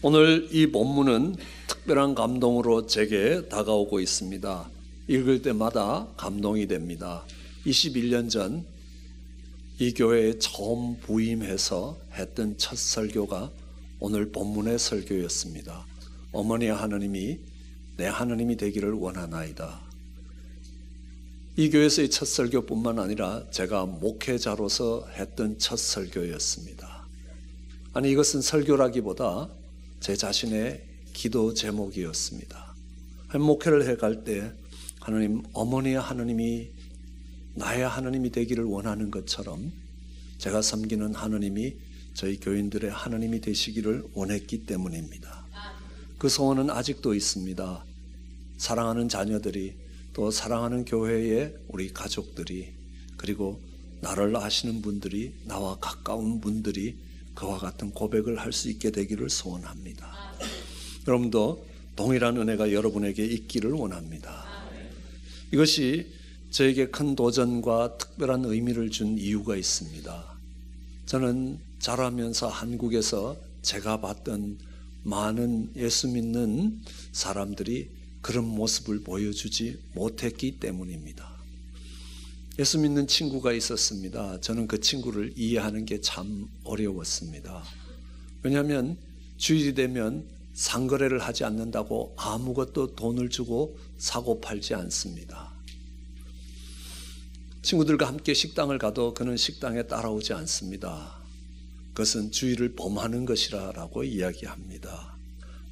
오늘 이 본문은 특별한 감동으로 제게 다가오고 있습니다. 읽을 때마다 감동이 됩니다. 21년 전 이 교회에 처음 부임해서 했던 첫 설교가 오늘 본문의 설교였습니다. 어머니 하느님이 내 하느님이 되기를 원하나이다. 이 교회에서의 첫 설교뿐만 아니라 제가 목회자로서 했던 첫 설교였습니다. 아니, 이것은 설교라기보다 제 자신의 기도 제목이었습니다. 목회를 해갈 때 하느님, 어머니의 하느님이 나의 하느님이 되기를 원하는 것처럼 제가 섬기는 하느님이 저희 교인들의 하느님이 되시기를 원했기 때문입니다. 그 소원은 아직도 있습니다. 사랑하는 자녀들이, 또 사랑하는 교회의 우리 가족들이, 그리고 나를 아시는 분들이, 나와 가까운 분들이 그와 같은 고백을 할 수 있게 되기를 소원합니다. 여러분도 동일한 은혜가 여러분에게 있기를 원합니다. 이것이 저에게 큰 도전과 특별한 의미를 준 이유가 있습니다. 저는 자라면서 한국에서 제가 봤던 많은 예수 믿는 사람들이 그런 모습을 보여주지 못했기 때문입니다. 예수 믿는 친구가 있었습니다. 저는 그 친구를 이해하는 게 참 어려웠습니다. 왜냐하면 주일이 되면 상거래를 하지 않는다고 아무것도 돈을 주고 사고 팔지 않습니다. 친구들과 함께 식당을 가도 그는 식당에 따라오지 않습니다. 그것은 주일을 범하는 것이라고 이야기합니다.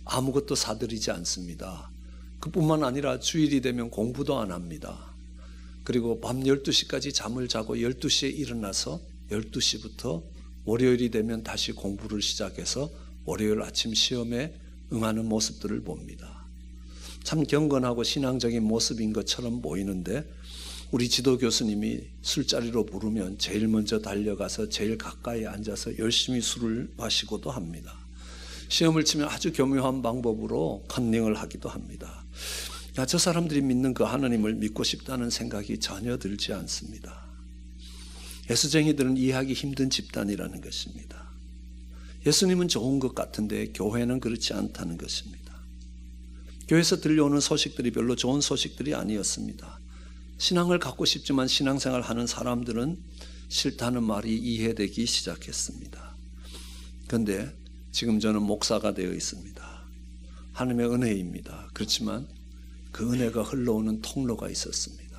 아무것도 사들이지 않습니다. 그뿐만 아니라 주일이 되면 공부도 안 합니다. 그리고 밤 12시까지 잠을 자고 12시에 일어나서 12시부터 월요일이 되면 다시 공부를 시작해서 월요일 아침 시험에 응하는 모습들을 봅니다. 참 경건하고 신앙적인 모습인 것처럼 보이는데 우리 지도 교수님이 술자리로 부르면 제일 먼저 달려가서 제일 가까이 앉아서 열심히 술을 마시고도 합니다. 시험을 치면 아주 교묘한 방법으로 컨닝을 하기도 합니다. 저 사람들이 믿는 그 하나님을 믿고 싶다는 생각이 전혀 들지 않습니다. 예수쟁이들은 이해하기 힘든 집단이라는 것입니다. 예수님은 좋은 것 같은데 교회는 그렇지 않다는 것입니다. 교회에서 들려오는 소식들이 별로 좋은 소식들이 아니었습니다. 신앙을 갖고 싶지만 신앙생활 하는 사람들은 싫다는 말이 이해되기 시작했습니다. 그런데 지금 저는 목사가 되어 있습니다. 하나님의 은혜입니다. 그렇지만 그 은혜가 흘러오는 통로가 있었습니다.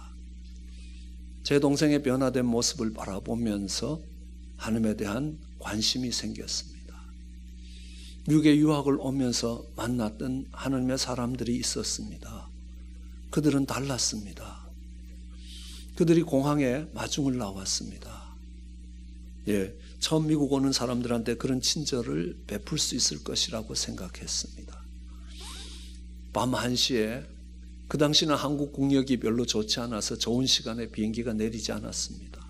제 동생의 변화된 모습을 바라보면서 하나님에 대한 관심이 생겼습니다. 미국에 유학을 오면서 만났던 하나님의 사람들이 있었습니다. 그들은 달랐습니다. 그들이 공항에 마중을 나왔습니다. 처음 미국 오는 사람들한테 그런 친절을 베풀 수 있을 것이라고 생각했습니다. 밤 1시에 그 당시는 한국 국력이 별로 좋지 않아서 좋은 시간에 비행기가 내리지 않았습니다.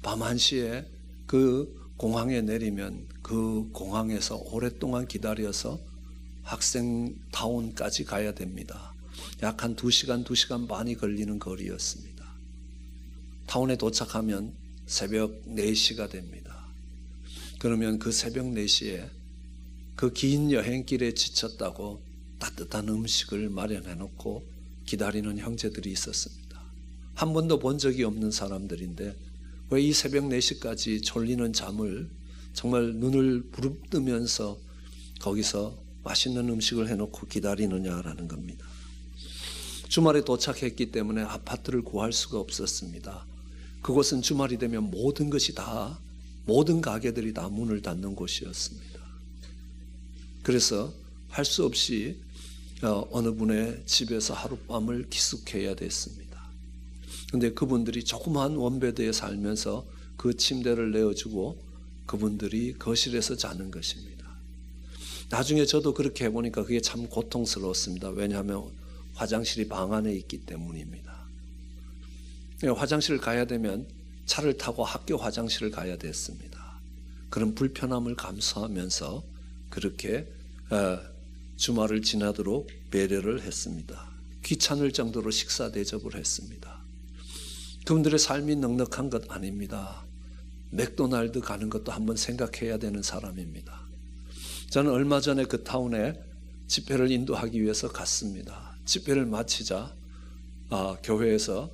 밤 1시에 그 공항에 내리면 그 공항에서 오랫동안 기다려서 학생타운까지 가야 됩니다. 약 한 2시간, 2시간 반이 걸리는 거리였습니다. 타운에 도착하면 새벽 4시가 됩니다. 그러면 그 새벽 4시에 그 긴 여행길에 지쳤다고 따뜻한 음식을 마련해 놓고 기다리는 형제들이 있었습니다. 한 번도 본 적이 없는 사람들인데 왜 이 새벽 4시까지 졸리는 잠을 정말 눈을 부릅뜨면서 거기서 맛있는 음식을 해놓고 기다리느냐라는 겁니다. 주말에 도착했기 때문에 아파트를 구할 수가 없었습니다. 그곳은 주말이 되면 모든 것이 다, 모든 가게들이 다 문을 닫는 곳이었습니다. 그래서 할 수 없이 어느 분의 집에서 하룻밤을 기숙해야 됐습니다. 그런데 그분들이 조그마한 원베드에 살면서 그 침대를 내어주고 그분들이 거실에서 자는 것입니다. 나중에 저도 그렇게 해보니까 그게 참 고통스러웠습니다. 왜냐하면 화장실이 방 안에 있기 때문입니다. 화장실을 가야 되면 차를 타고 학교 화장실을 가야 됐습니다. 그런 불편함을 감수하면서 그렇게 주말을 지나도록 배려를 했습니다. 귀찮을 정도로 식사 대접을 했습니다. 그분들의 삶이 넉넉한 것 아닙니다. 맥도날드 가는 것도 한번 생각해야 되는 사람입니다. 저는 얼마 전에 그 타운에 집회를 인도하기 위해서 갔습니다. 집회를 마치자 교회에서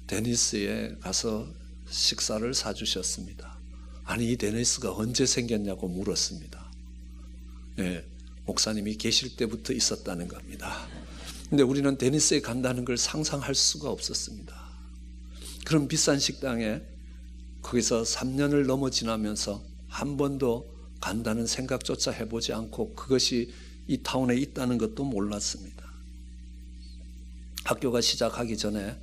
데니스에 가서 식사를 사주셨습니다. 아니, 이 데니스가 언제 생겼냐고 물었습니다. 네, 목사님이 계실 때부터 있었다는 겁니다. 근데 우리는 데니스에 간다는 걸 상상할 수가 없었습니다. 그런 비싼 식당에 거기서 3년을 넘어 지나면서 한 번도 간다는 생각조차 해보지 않고 그것이 이 타운에 있다는 것도 몰랐습니다. 학교가 시작하기 전에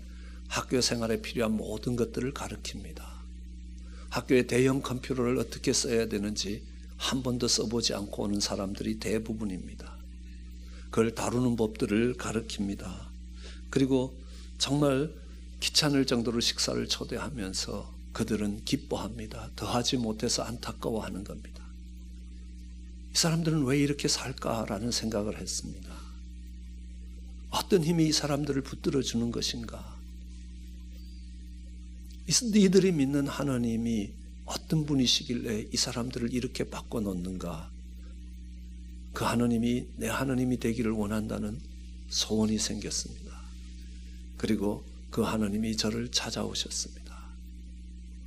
학교 생활에 필요한 모든 것들을 가르칩니다. 학교에 대형 컴퓨터를 어떻게 써야 되는지 한 번도 써보지 않고 오는 사람들이 대부분입니다. 그걸 다루는 법들을 가르칩니다. 그리고 정말 귀찮을 정도로 식사를 초대하면서 그들은 기뻐합니다. 더하지 못해서 안타까워하는 겁니다. 이 사람들은 왜 이렇게 살까라는 생각을 했습니다. 어떤 힘이 이 사람들을 붙들어 주는 것인가? 이들이 믿는 하나님이 어떤 분이시길래 이 사람들을 이렇게 바꿔놓는가? 그 하나님이 내 하나님이 되기를 원한다는 소원이 생겼습니다. 그리고 그 하나님이 저를 찾아오셨습니다.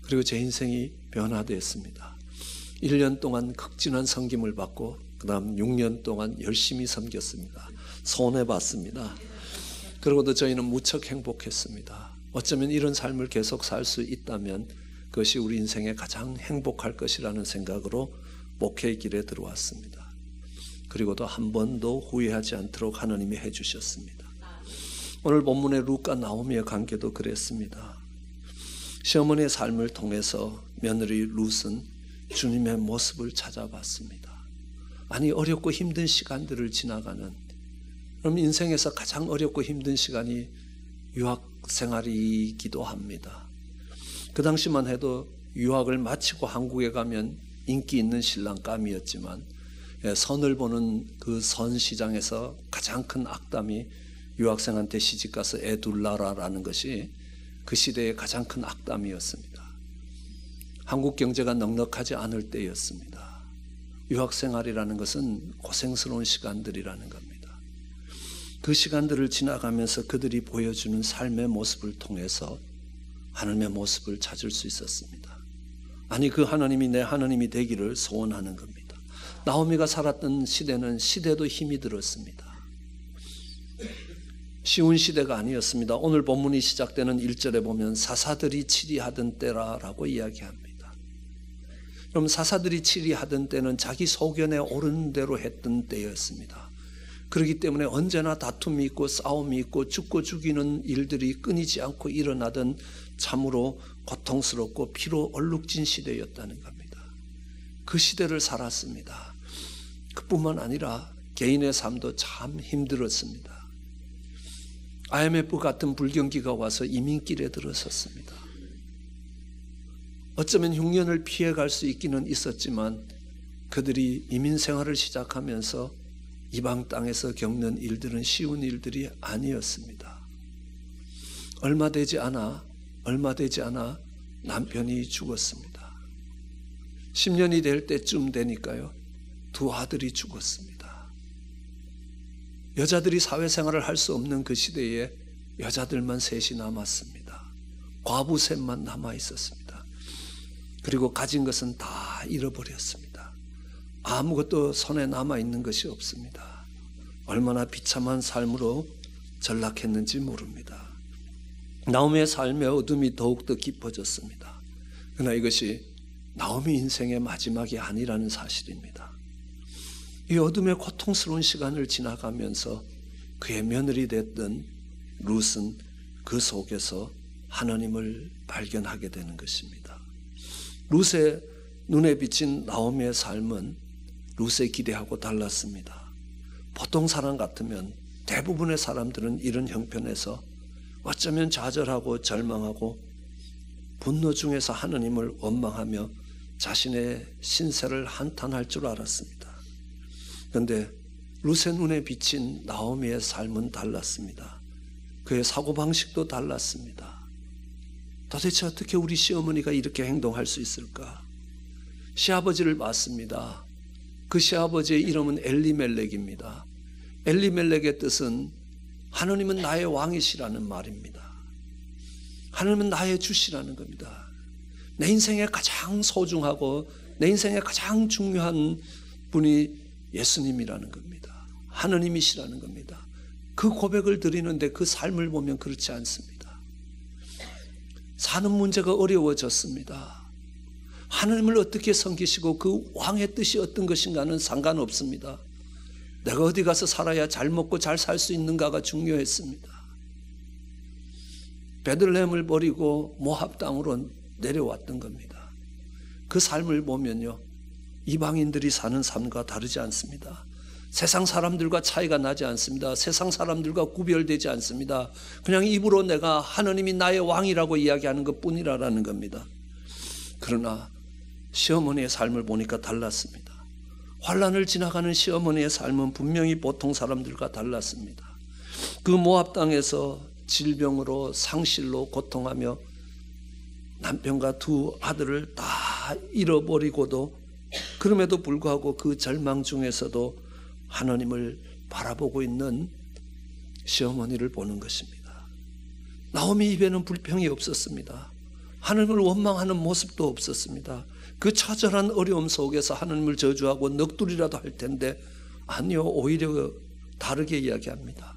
그리고 제 인생이 변화되었습니다. 1년 동안 극진한 섬김을 받고 그 다음 6년 동안 열심히 섬겼습니다. 손해봤습니다. 그러고도 저희는 무척 행복했습니다. 어쩌면 이런 삶을 계속 살 수 있다면 그것이 우리 인생에 가장 행복할 것이라는 생각으로 목회의 길에 들어왔습니다. 그리고도 한 번도 후회하지 않도록 하나님이 해주셨습니다. 오늘 본문의 루카 나오미의 관계도 그랬습니다. 시어머니의 삶을 통해서 며느리 룻은 주님의 모습을 찾아봤습니다. 아니, 어렵고 힘든 시간들을 지나가는, 그럼 인생에서 가장 어렵고 힘든 시간이 유학 생활이기도 합니다. 그 당시만 해도 유학을 마치고 한국에 가면 인기 있는 신랑감이었지만 선을 보는 그 선 시장에서 가장 큰 악담이 유학생한테 시집가서 애 둘라라는 것이 그 시대의 가장 큰 악담이었습니다. 한국 경제가 넉넉하지 않을 때였습니다. 유학생활이라는 것은 고생스러운 시간들이라는 겁니다. 그 시간들을 지나가면서 그들이 보여주는 삶의 모습을 통해서 하나님의 모습을 찾을 수 있었습니다. 아니, 그 하나님이 내 하나님이 되기를 소원하는 겁니다. 나오미가 살았던 시대는 시대도 힘이 들었습니다. 쉬운 시대가 아니었습니다. 오늘 본문이 시작되는 1절에 보면 사사들이 치리하던 때라라고 이야기합니다. 그럼 사사들이 치리하던 때는 자기 소견에 오른 대로 했던 때였습니다. 그렇기 때문에 언제나 다툼이 있고 싸움이 있고 죽고 죽이는 일들이 끊이지 않고 일어나던 참으로 고통스럽고 피로 얼룩진 시대였다는 겁니다. 그 시대를 살았습니다. 그뿐만 아니라 개인의 삶도 참 힘들었습니다. IMF 같은 불경기가 와서 이민길에 들어섰습니다. 어쩌면 흉년을 피해갈 수 있기는 있었지만 그들이 이민 생활을 시작하면서 이방 땅에서 겪는 일들은 쉬운 일들이 아니었습니다. 얼마 되지 않아 남편이 죽었습니다. 10년이 될 때쯤 되니까요, 두 아들이 죽었습니다. 여자들이 사회생활을 할 수 없는 그 시대에 여자들만 셋이 남았습니다. 과부 셋만 남아 있었습니다. 그리고 가진 것은 다 잃어버렸습니다. 아무것도 손에 남아 있는 것이 없습니다. 얼마나 비참한 삶으로 전락했는지 모릅니다. 나오미의 삶의 어둠이 더욱더 깊어졌습니다. 그러나 이것이 나오미 인생의 마지막이 아니라는 사실입니다. 이 어둠의 고통스러운 시간을 지나가면서 그의 며느리 됐던 룻은 그 속에서 하나님을 발견하게 되는 것입니다. 룻의 눈에 비친 나오미의 삶은 룻의 기대하고 달랐습니다. 보통 사람 같으면 대부분의 사람들은 이런 형편에서 어쩌면 좌절하고 절망하고 분노 중에서 하나님을 원망하며 자신의 신세를 한탄할 줄 알았습니다. 그런데 룻의 눈에 비친 나오미의 삶은 달랐습니다. 그의 사고방식도 달랐습니다. 도대체 어떻게 우리 시어머니가 이렇게 행동할 수 있을까? 시아버지를 봤습니다. 그 시아버지의 이름은 엘리멜렉입니다. 엘리멜렉의 뜻은 하느님은 나의 왕이시라는 말입니다. 하느님은 나의 주시라는 겁니다. 내 인생에 가장 소중하고 내 인생에 가장 중요한 분이 예수님이라는 겁니다. 하느님이시라는 겁니다. 그 고백을 드리는데 그 삶을 보면 그렇지 않습니다. 사는 문제가 어려워졌습니다. 하느님을 어떻게 섬기시고 그 왕의 뜻이 어떤 것인가는 상관없습니다. 내가 어디 가서 살아야 잘 먹고 잘 살 수 있는가가 중요했습니다. 베들레헴을 버리고 모압 땅으로 내려왔던 겁니다. 그 삶을 보면요, 이방인들이 사는 삶과 다르지 않습니다. 세상 사람들과 차이가 나지 않습니다. 세상 사람들과 구별되지 않습니다. 그냥 입으로 내가 하느님이 나의 왕이라고 이야기하는 것뿐이라는 겁니다. 그러나 시어머니의 삶을 보니까 달랐습니다. 환난을 지나가는 시어머니의 삶은 분명히 보통 사람들과 달랐습니다. 그 모압 땅에서 질병으로 상실로 고통하며 남편과 두 아들을 다 잃어버리고도 그럼에도 불구하고 그 절망 중에서도 하나님을 바라보고 있는 시어머니를 보는 것입니다. 나오미 입에는 불평이 없었습니다. 하나님을 원망하는 모습도 없었습니다. 그 처절한 어려움 속에서 하나님을 저주하고 넋두리라도 할 텐데 아니요, 오히려 다르게 이야기합니다.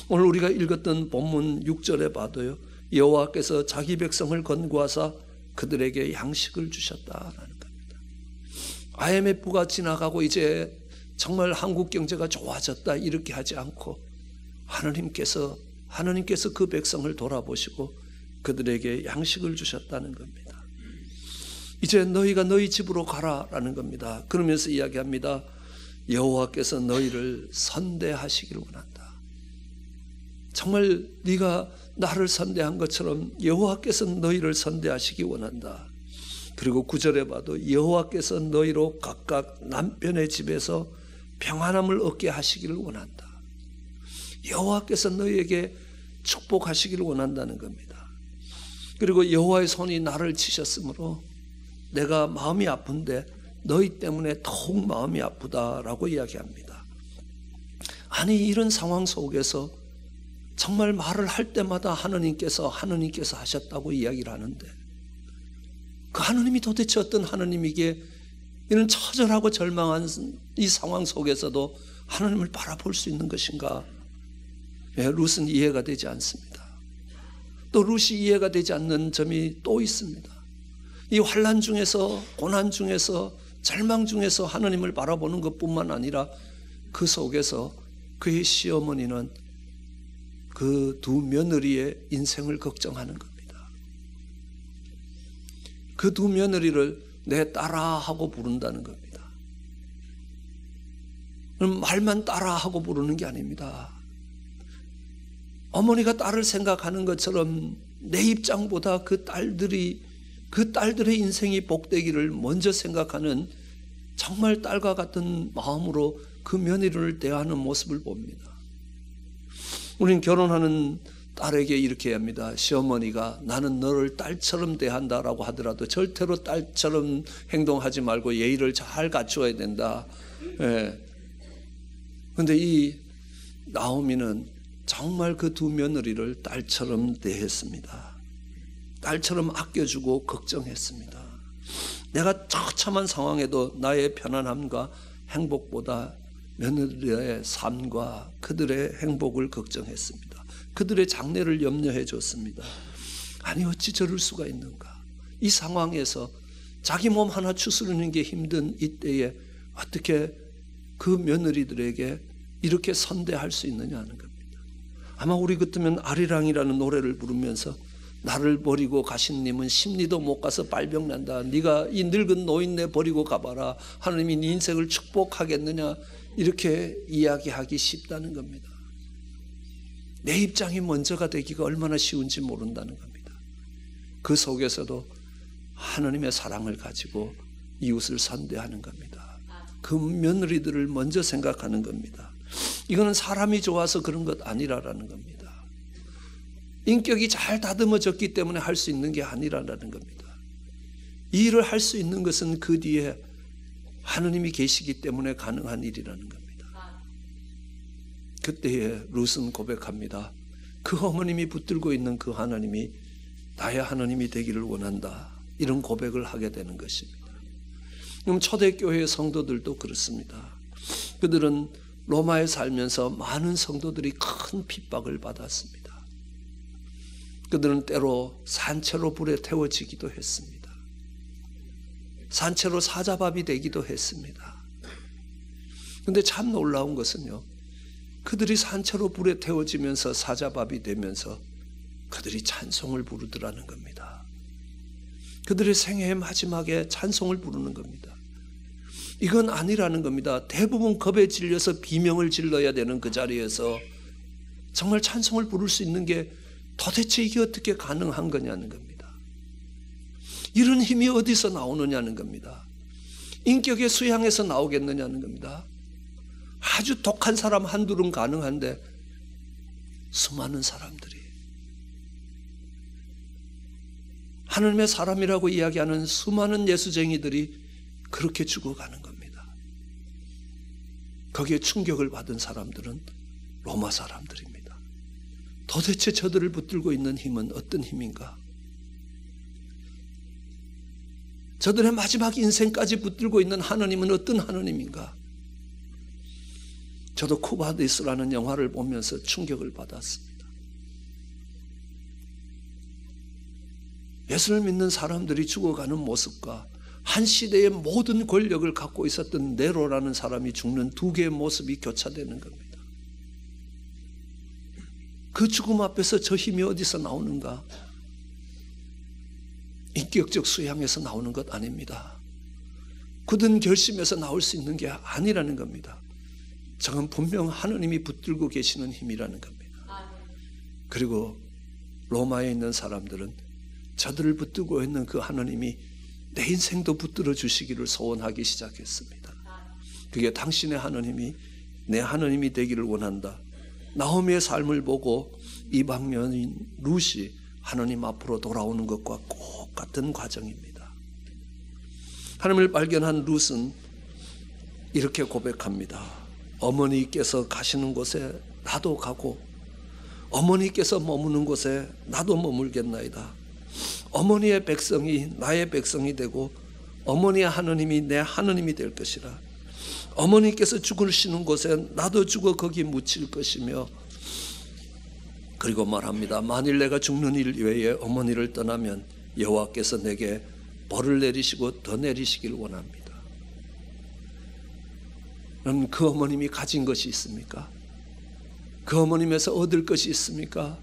오늘 우리가 읽었던 본문 6절에 봐도요, 여호와께서 자기 백성을 건구하사 그들에게 양식을 주셨다라는 겁니다. IMF가 지나가고 이제 정말 한국 경제가 좋아졌다 이렇게 하지 않고 하나님께서 그 백성을 돌아보시고 그들에게 양식을 주셨다는 겁니다. 이제 너희가 너희 집으로 가라라는 겁니다. 그러면서 이야기합니다. 여호와께서 너희를 선대하시기를 원한다. 정말 네가 나를 선대한 것처럼 여호와께서 너희를 선대하시기 원한다. 그리고 9절에 봐도 여호와께서 너희로 각각 남편의 집에서 평안함을 얻게 하시기를 원한다. 여호와께서 너희에게 축복하시기를 원한다는 겁니다. 그리고 여호와의 손이 나를 치셨으므로 내가 마음이 아픈데 너희 때문에 더욱 마음이 아프다라고 이야기합니다. 아니, 이런 상황 속에서 정말 말을 할 때마다 하느님께서 하셨다고 이야기를 하는데 그 하느님이 도대체 어떤 하느님이기에 이런 처절하고 절망한 이 상황 속에서도 하나님을 바라볼 수 있는 것인가? 룻은 이해가 되지 않습니다. 또 룻이 이해가 되지 않는 점이 또 있습니다. 이 환난 중에서, 고난 중에서, 절망 중에서 하나님을 바라보는 것뿐만 아니라 그 속에서 그의 시어머니는 그 두 며느리의 인생을 걱정하는 겁니다. 그 두 며느리를 내 딸아 하고 부른다는 겁니다. 말만 딸아 하고 부르는 게 아닙니다. 어머니가 딸을 생각하는 것처럼 내 입장보다 그 딸들의 인생이 복되기를 먼저 생각하는 정말 딸과 같은 마음으로 그 며느리를 대하는 모습을 봅니다. 우리는 결혼하는 딸에게 이렇게 합니다. 시어머니가 나는 너를 딸처럼 대한다라고 하더라도 절대로 딸처럼 행동하지 말고 예의를 잘 갖추어야 된다. 그런데 이 나오미는 정말 그 두 며느리를 딸처럼 대했습니다. 딸처럼 아껴주고 걱정했습니다. 내가 처참한 상황에도 나의 편안함과 행복보다 며느리의 삶과 그들의 행복을 걱정했습니다. 그들의 장래를 염려해 줬습니다. 아니, 어찌 저럴 수가 있는가? 이 상황에서 자기 몸 하나 추스르는 게 힘든 이때에 어떻게 그 며느리들에게 이렇게 선대할 수 있느냐는 겁니다. 아마 우리 같으면 아리랑이라는 노래를 부르면서 나를 버리고 가신 님은 심리도 못 가서 빨병난다. 네가 이 늙은 노인네 버리고 가봐라. 하나님이 네 인생을 축복하겠느냐, 이렇게 이야기하기 쉽다는 겁니다. 내 입장이 먼저가 되기가 얼마나 쉬운지 모른다는 겁니다. 그 속에서도 하나님의 사랑을 가지고 이웃을 선대하는 겁니다. 그 며느리들을 먼저 생각하는 겁니다. 이거는 사람이 좋아서 그런 것 아니라는 겁니다. 인격이 잘 다듬어졌기 때문에 할 수 있는 게 아니라는 겁니다. 이 일을 할 수 있는 것은 그 뒤에 하느님이 계시기 때문에 가능한 일이라는 겁니다. 그때에 룻은 고백합니다. 그 어머님이 붙들고 있는 그 하나님이 나의 하나님이 되기를 원한다. 이런 고백을 하게 되는 것입니다. 그럼 초대교회 성도들도 그렇습니다. 그들은 로마에 살면서 많은 성도들이 큰 핍박을 받았습니다. 그들은 때로 산채로 불에 태워지기도 했습니다. 산채로 사자밥이 되기도 했습니다. 그런데 참 놀라운 것은요, 그들이 산채로 불에 태워지면서 사자밥이 되면서 그들이 찬송을 부르더라는 겁니다. 그들의 생애의 마지막에 찬송을 부르는 겁니다. 이건 아니라는 겁니다. 대부분 겁에 질려서 비명을 질러야 되는 그 자리에서 정말 찬송을 부를 수 있는 게 도대체 이게 어떻게 가능한 거냐는 겁니다. 이런 힘이 어디서 나오느냐는 겁니다. 인격의 수양에서 나오겠느냐는 겁니다. 아주 독한 사람 한둘은 가능한데 수많은 사람들이 하나님의 사람이라고 이야기하는 수많은 예수쟁이들이 그렇게 죽어가는 겁니다. 거기에 충격을 받은 사람들은 로마 사람들입니다. 도대체 저들을 붙들고 있는 힘은 어떤 힘인가? 저들의 마지막 인생까지 붙들고 있는 하나님은 어떤 하나님인가? 저도 쿠바디스라는 영화를 보면서 충격을 받았습니다. 예수를 믿는 사람들이 죽어가는 모습과 한 시대의 모든 권력을 갖고 있었던 네로라는 사람이 죽는 두 개의 모습이 교차되는 겁니다. 그 죽음 앞에서 저 힘이 어디서 나오는가? 인격적 수양에서 나오는 것 아닙니다. 굳은 결심에서 나올 수 있는 게 아니라는 겁니다. 저건 분명 하나님이 붙들고 계시는 힘이라는 겁니다. 그리고 로마에 있는 사람들은 저들을 붙들고 있는 그 하나님이 내 인생도 붙들어 주시기를 소원하기 시작했습니다. 그게 당신의 하나님이 내 하나님이 되기를 원한다. 나오미의 삶을 보고 이방년인 룻이 하나님 앞으로 돌아오는 것과 똑같은 과정입니다. 하나님을 발견한 룻은 이렇게 고백합니다. 어머니께서 가시는 곳에 나도 가고 어머니께서 머무는 곳에 나도 머물겠나이다. 어머니의 백성이 나의 백성이 되고 어머니의 하나님이 내 하나님이 될 것이라. 어머니께서 죽으시는 곳에 나도 죽어 거기 묻힐 것이며, 그리고 말합니다. 만일 내가 죽는 일 외에 어머니를 떠나면 여호와께서 내게 벌을 내리시고 더 내리시길 원합니다. 그럼 그 어머님이 가진 것이 있습니까? 그 어머님에서 얻을 것이 있습니까?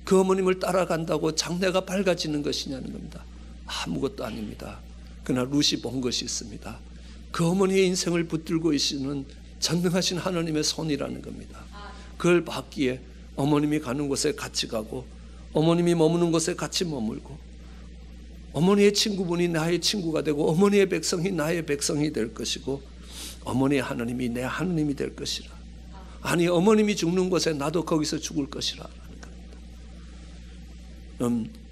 그 어머님을 따라간다고 장래가 밝아지는 것이냐는 겁니다. 아무것도 아닙니다. 그러나 룻이 본 것이 있습니다. 그 어머니의 인생을 붙들고 계시는 전능하신 하나님의 손이라는 겁니다. 그걸 받기에 어머님이 가는 곳에 같이 가고 어머님이 머무는 곳에 같이 머물고 어머니의 친구분이 나의 친구가 되고 어머니의 백성이 나의 백성이 될 것이고 어머니의 하나님이 내 하나님이 될 것이라. 아니, 어머님이 죽는 곳에 나도 거기서 죽을 것이라 라는 겁니다.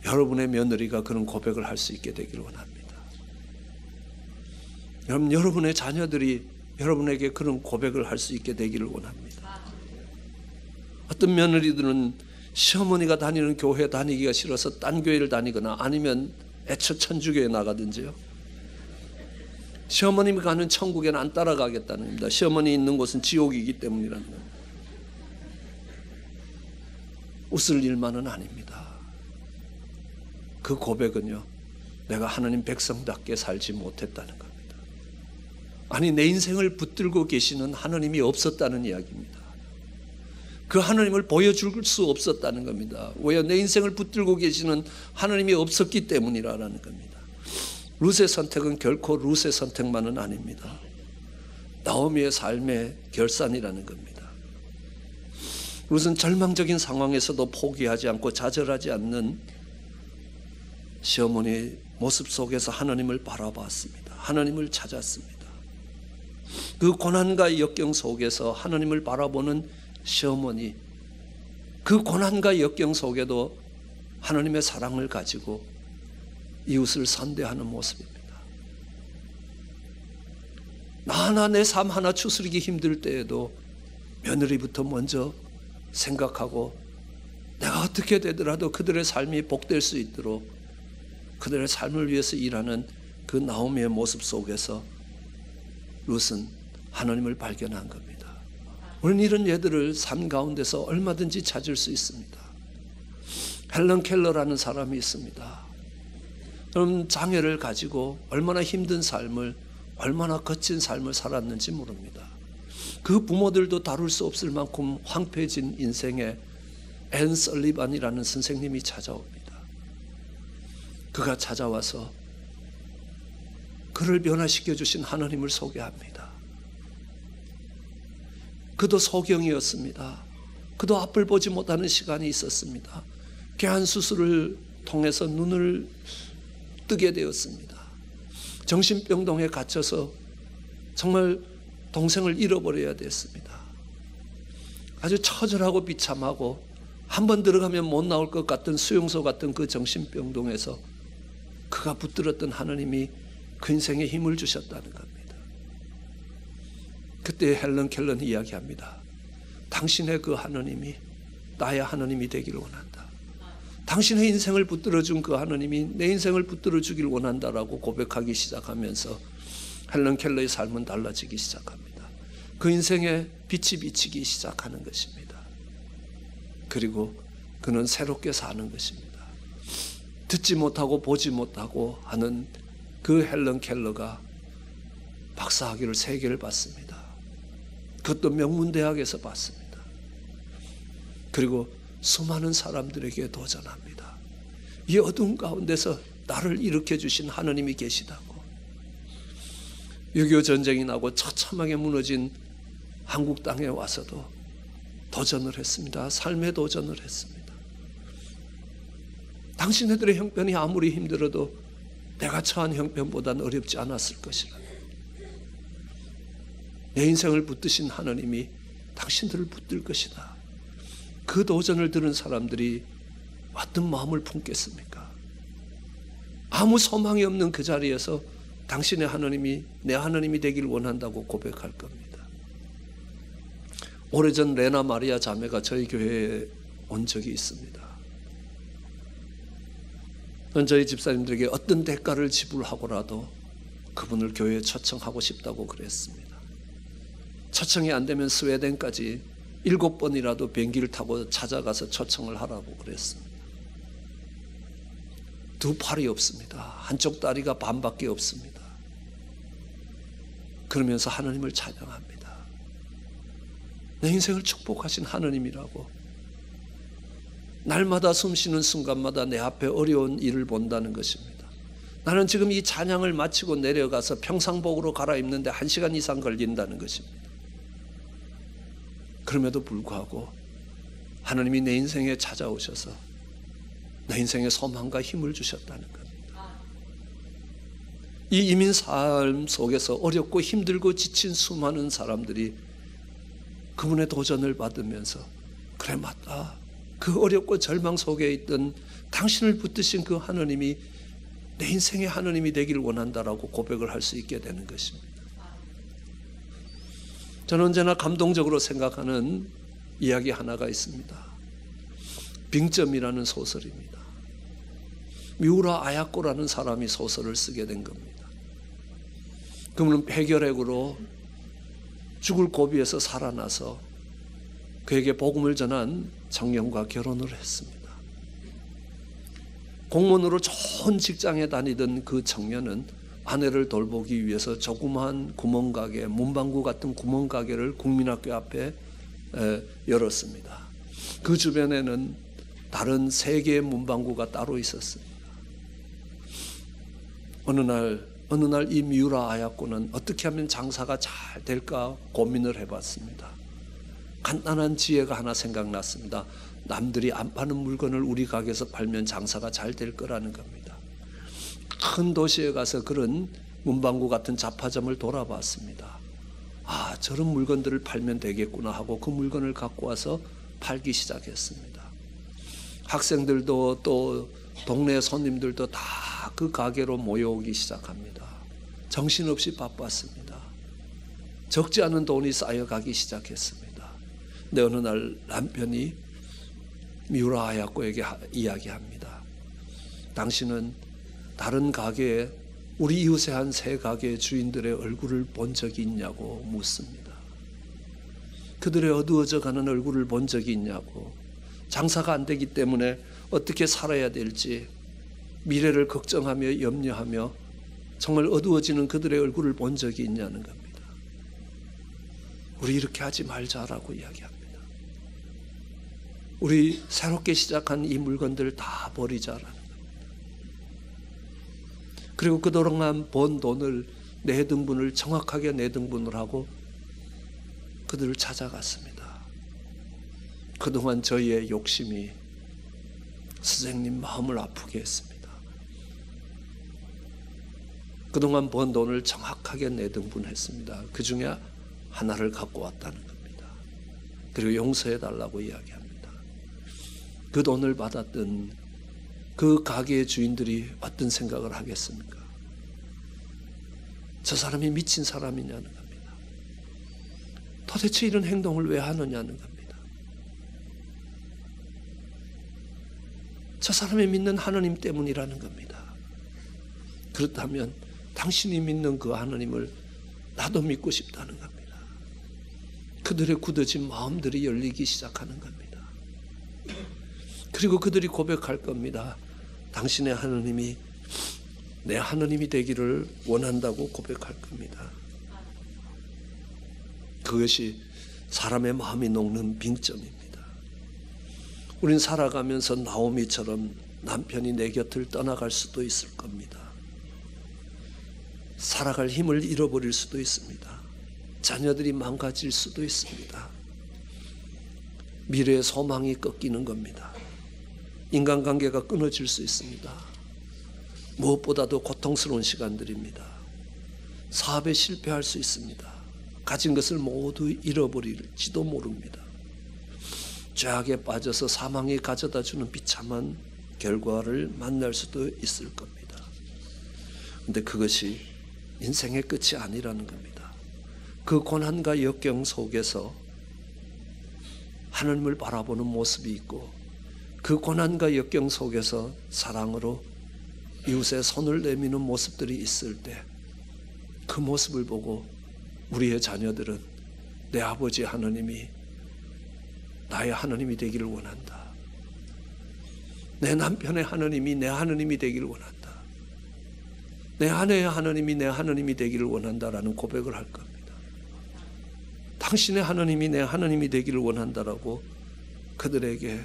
여러분의 며느리가 그런 고백을 할 수 있게 되기를 원합니다. 여러분의 자녀들이 여러분에게 그런 고백을 할 수 있게 되기를 원합니다. 어떤 며느리들은 시어머니가 다니는 교회 다니기가 싫어서 딴 교회를 다니거나 아니면 애처 천주교에 나가든지요. 시어머님이 가는 천국에는 안 따라가겠다는 겁니다. 시어머니 있는 곳은 지옥이기 때문이라는 겁니다. 웃을 일만은 아닙니다. 그 고백은요, 내가 하나님 백성답게 살지 못했다는 겁니다. 아니, 내 인생을 붙들고 계시는 하나님이 없었다는 이야기입니다. 그 하나님을 보여줄 수 없었다는 겁니다. 왜요? 내 인생을 붙들고 계시는 하나님이 없었기 때문이라는 겁니다. 룻의 선택은 결코 룻의 선택만은 아닙니다. 나오미의 삶의 결산이라는 겁니다. 룻은 절망적인 상황에서도 포기하지 않고 좌절하지 않는 시어머니의 모습 속에서 하나님을 바라봤습니다. 하나님을 찾았습니다. 그 고난과 역경 속에서 하나님을 바라보는 시어머니, 그 고난과 역경 속에도 하나님의 사랑을 가지고 이웃을 선대하는 모습입니다. 나 하나 내 삶 하나 추스리기 힘들 때에도 며느리부터 먼저 생각하고 내가 어떻게 되더라도 그들의 삶이 복될 수 있도록 그들의 삶을 위해서 일하는 그 나오미의 모습 속에서 룻은 하나님을 발견한 겁니다. 우리는 이런 예들을 삶 가운데서 얼마든지 찾을 수 있습니다. 헬런 켈러라는 사람이 있습니다. 그럼 장애를 가지고 얼마나 힘든 삶을, 얼마나 거친 삶을 살았는지 모릅니다. 그 부모들도 다룰 수 없을 만큼 황폐해진 인생에 앤 설리반이라는 선생님이 찾아옵니다. 그가 찾아와서 그를 변화시켜 주신 하나님을 소개합니다. 그도 소경이었습니다. 그도 앞을 보지 못하는 시간이 있었습니다. 개한 수술을 통해서 눈을 뜨게 되었습니다. 정신병동에 갇혀서 정말 동생을 잃어버려야 됐습니다. 아주 처절하고 비참하고 한 번 들어가면 못 나올 것 같은 수용소 같은 그 정신병동에서 그가 붙들었던 하나님이 그 인생에 힘을 주셨다는 겁니다. 그때 헬런 켈런이 이야기합니다. 당신의 그 하나님이 나의 하나님이 되기를 원한다. 당신의 인생을 붙들어준 그 하나님이 내 인생을 붙들어주길 원한다라고 고백하기 시작하면서 헬런 켈러의 삶은 달라지기 시작합니다. 그 인생에 빛이 비치기 시작하는 것입니다. 그리고 그는 새롭게 사는 것입니다. 듣지 못하고 보지 못하고 하는 그 헬런 켈러가 박사학위를 3개를 받습니다. 그것도 명문대학에서 받습니다. 그리고 수많은 사람들에게 도전합니다. 이 어두운 가운데서 나를 일으켜 주신 하나님이 계시다고. 6.25 전쟁이 나고 처참하게 무너진 한국 땅에 와서도 도전을 했습니다. 삶의 도전을 했습니다. 당신네들의 형편이 아무리 힘들어도 내가 처한 형편보다는 어렵지 않았을 것이라. 내 인생을 붙드신 하나님이 당신들을 붙들 것이다. 그 도전을 들은 사람들이 어떤 마음을 품겠습니까? 아무 소망이 없는 그 자리에서 당신의 하나님이 내 하나님이 되길 원한다고 고백할 겁니다. 오래전 레나 마리아 자매가 저희 교회에 온 적이 있습니다. 저희 집사님들에게 어떤 대가를 지불하고라도 그분을 교회에 초청하고 싶다고 그랬습니다. 초청이 안 되면 스웨덴까지 7번이라도 비행기를 타고 찾아가서 초청을 하라고 그랬습니다. 2 팔이 없습니다. 한쪽 다리가 반밖에 없습니다. 그러면서 하나님을 찬양합니다. 내 인생을 축복하신 하나님이라고. 날마다 숨쉬는 순간마다 내 앞에 어려운 일을 본다는 것입니다. 나는 지금 이 찬양을 마치고 내려가서 평상복으로 갈아입는데 1시간 이상 걸린다는 것입니다. 그럼에도 불구하고 하나님이 내 인생에 찾아오셔서 내 인생에 소망과 힘을 주셨다는 겁니다. 이 이민 삶 속에서 어렵고 힘들고 지친 수많은 사람들이 그분의 도전을 받으면서 그래 맞다. 그 어렵고 절망 속에 있던 당신을 붙드신 그 하나님이 내 인생의 하나님이 되기를 원한다라고 고백을 할 수 있게 되는 것입니다. 저는 언제나 감동적으로 생각하는 이야기 하나가 있습니다. 빙점이라는 소설입니다. 미우라 아야코라는 사람이 소설을 쓰게 된 겁니다. 그분은 폐결핵으로 죽을 고비에서 살아나서 그에게 복음을 전한 청년과 결혼을 했습니다. 공무원으로 좋은 직장에 다니던 그 청년은 아내를 돌보기 위해서 조그마한 구멍가게, 문방구 같은 구멍가게를 국민학교 앞에 열었습니다. 그 주변에는 다른 3개의 문방구가 따로 있었습니다. 어느 날 이 미우라 아야코는 어떻게 하면 장사가 잘 될까 고민을 해봤습니다. 간단한 지혜가 하나 생각났습니다. 남들이 안 파는 물건을 우리 가게에서 팔면 장사가 잘 될 거라는 겁니다. 큰 도시에 가서 그런 문방구 같은 잡화점을 돌아봤습니다. 아, 저런 물건들을 팔면 되겠구나 하고 그 물건을 갖고 와서 팔기 시작했습니다. 학생들도 또 동네 손님들도 다 그 가게로 모여오기 시작합니다. 정신없이 바빴습니다. 적지 않은 돈이 쌓여가기 시작했습니다. 근데 어느 날 남편이 미우라 아야코에게 이야기합니다. 당신은 다른 가게에 우리 이웃의 한 세 가게 주인들의 얼굴을 본 적이 있냐고 묻습니다. 그들의 어두워져 가는 얼굴을 본 적이 있냐고, 장사가 안 되기 때문에 어떻게 살아야 될지 미래를 걱정하며 염려하며 정말 어두워지는 그들의 얼굴을 본 적이 있냐는 겁니다. 우리 이렇게 하지 말자라고 이야기합니다. 우리 새롭게 시작한 이 물건들 다 버리자라는 겁니다. 그리고 그동안 번 돈을 내등분을 정확하게 내등분을 하고 그들을 찾아갔습니다. 그동안 저희의 욕심이 선생님 마음을 아프게 했습니다. 그동안 번 돈을 정확하게 내등분했습니다. 그 중에 하나를 갖고 왔다는 겁니다. 그리고 용서해 달라고 이야기합니다. 그 돈을 받았던 그 가게의 주인들이 어떤 생각을 하겠습니까? 저 사람이 미친 사람이냐는 겁니다. 도대체 이런 행동을 왜 하느냐는 겁니다. 저 사람이 믿는 하나님 때문이라는 겁니다. 그렇다면 당신이 믿는 그 하나님을 나도 믿고 싶다는 겁니다. 그들의 굳어진 마음들이 열리기 시작하는 겁니다. 그리고 그들이 고백할 겁니다. 당신의 하나님이 내 하나님이 되기를 원한다고 고백할 겁니다. 그것이 사람의 마음이 녹는 빙점입니다. 우린 살아가면서 나오미처럼 남편이 내 곁을 떠나갈 수도 있을 겁니다. 살아갈 힘을 잃어버릴 수도 있습니다. 자녀들이 망가질 수도 있습니다. 미래의 소망이 꺾이는 겁니다. 인간관계가 끊어질 수 있습니다. 무엇보다도 고통스러운 시간들입니다. 사업에 실패할 수 있습니다. 가진 것을 모두 잃어버릴지도 모릅니다. 죄악에 빠져서 사망이 가져다주는 비참한 결과를 만날 수도 있을 겁니다. 그런데 그것이 인생의 끝이 아니라는 겁니다. 그 고난과 역경 속에서 하나님을 바라보는 모습이 있고, 그 고난과 역경 속에서 사랑으로 이웃의 손을 내미는 모습들이 있을 때 그 모습을 보고 우리의 자녀들은 내 아버지 하나님이 나의 하나님이 되기를 원한다. 내 남편의 하나님이 내 하나님이 되기를 원한다. 내 아내의 하나님이 내 하나님이 되기를 원한다라는 고백을 할 겁니다. 당신의 하나님이 내 하나님이 되기를 원한다라고 그들에게,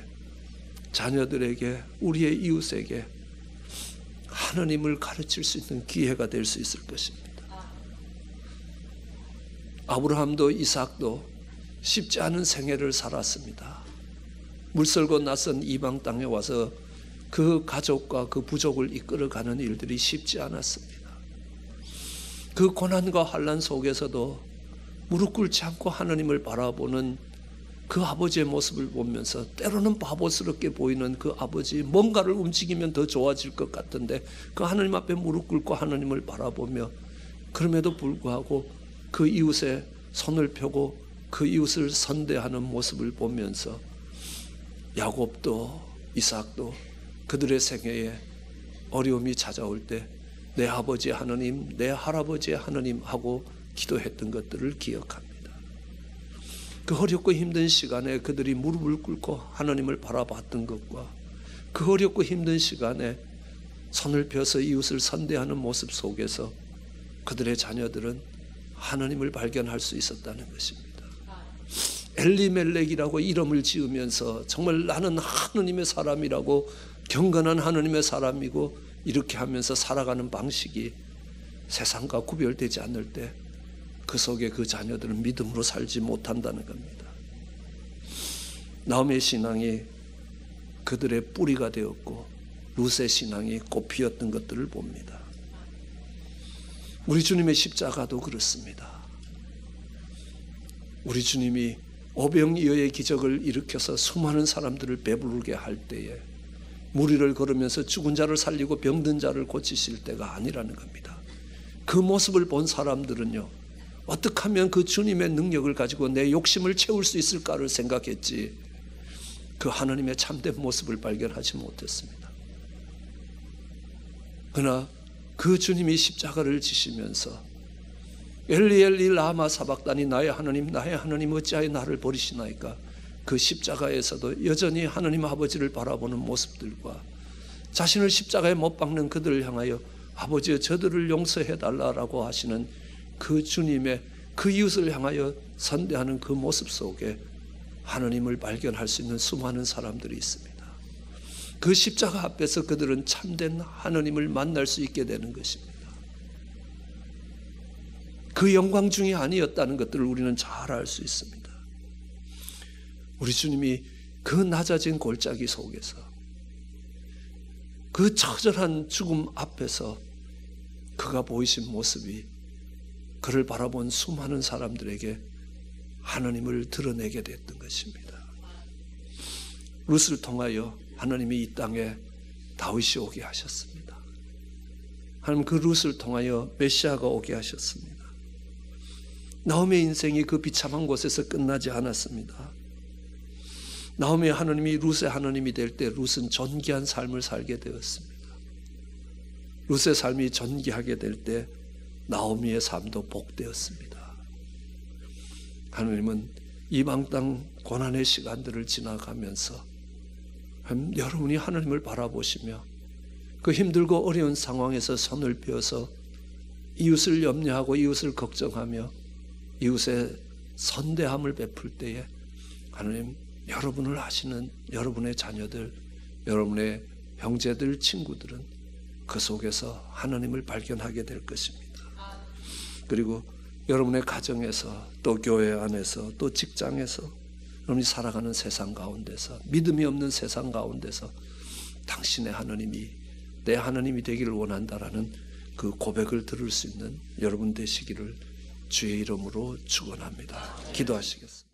자녀들에게, 우리의 이웃에게 하나님을 가르칠 수 있는 기회가 될 수 있을 것입니다. 아브라함도 이삭도 쉽지 않은 생애를 살았습니다. 물설고 낯선 이방 땅에 와서 그 가족과 그 부족을 이끌어가는 일들이 쉽지 않았습니다. 그 고난과 환난 속에서도 무릎 꿇지 않고 하나님을 바라보는 그 아버지의 모습을 보면서 때로는 바보스럽게 보이는 그 아버지, 뭔가를 움직이면 더 좋아질 것 같은데 그 하나님 앞에 무릎 꿇고 하나님을 바라보며, 그럼에도 불구하고 그 이웃의 손을 펴고 그 이웃을 선대하는 모습을 보면서 야곱도 이삭도 그들의 생애에 어려움이 찾아올 때 내 아버지 하나님, 내 할아버지 하나님 하고 기도했던 것들을 기억합니다. 그 어렵고 힘든 시간에 그들이 무릎을 꿇고 하나님을 바라봤던 것과 그 어렵고 힘든 시간에 손을 펴서 이웃을 선대하는 모습 속에서 그들의 자녀들은 하나님을 발견할 수 있었다는 것입니다. 엘리멜렉이라고 이름을 지으면서 정말 나는 하나님의 사람이라고, 경건한 하나님의 사람이고 이렇게 하면서 살아가는 방식이 세상과 구별되지 않을 때 그 속에 그 자녀들은 믿음으로 살지 못한다는 겁니다. 나오미의 신앙이 그들의 뿌리가 되었고 룻의 신앙이 꽃 피었던 것들을 봅니다. 우리 주님의 십자가도 그렇습니다. 우리 주님이 오병이어의 기적을 일으켜서 수많은 사람들을 배부르게 할 때에 무리를 걸으면서 죽은 자를 살리고 병든 자를 고치실 때가 아니라는 겁니다. 그 모습을 본 사람들은요, 어떻게 하면 그 주님의 능력을 가지고 내 욕심을 채울 수 있을까를 생각했지 그 하나님의 참된 모습을 발견하지 못했습니다. 그러나 그 주님이 십자가를 지시면서 엘리 엘리 라마 사박다니 나의 하나님 어찌하여 나를 버리시나이까 그 십자가에서도 여전히 하나님 아버지를 바라보는 모습들과 자신을 십자가에 못 박는 그들을 향하여 아버지여 저들을 용서해달라고 하시는 그 주님의 그 이웃을 향하여 선대하는 그 모습 속에 하나님을 발견할 수 있는 수많은 사람들이 있습니다. 그 십자가 앞에서 그들은 참된 하나님을 만날 수 있게 되는 것입니다. 그 영광 중이 아니었다는 것들을 우리는 잘 알 수 있습니다. 우리 주님이 그 낮아진 골짜기 속에서 그 처절한 죽음 앞에서 그가 보이신 모습이 그를 바라본 수많은 사람들에게 하나님을 드러내게 됐던 것입니다. 룻을 통하여 하나님이 이 땅에 다윗이 오게 하셨습니다. 하나님 그 룻을 통하여 메시아가 오게 하셨습니다. 나오미의 인생이 그 비참한 곳에서 끝나지 않았습니다. 나오미의 하나님이 룻의 하나님이 될 때 룻은 존귀한 삶을 살게 되었습니다. 룻의 삶이 존귀하게 될 때 나오미의 삶도 복되었습니다. 하나님은 이방 땅 고난의 시간들을 지나가면서 여러분이 하나님을 바라보시며 그 힘들고 어려운 상황에서 손을 펴서 이웃을 염려하고 이웃을 걱정하며 이웃의 선대함을 베풀 때에 하나님 여러분을 아시는 여러분의 자녀들, 여러분의 형제들, 친구들은 그 속에서 하나님을 발견하게 될 것입니다. 그리고 여러분의 가정에서 또 교회 안에서 또 직장에서 여러분이 살아가는 세상 가운데서 믿음이 없는 세상 가운데서 당신의 하나님이 내 하나님이 되기를 원한다라는 그 고백을 들을 수 있는 여러분 되시기를 주의 이름으로 축원합니다. 기도하시겠습니다.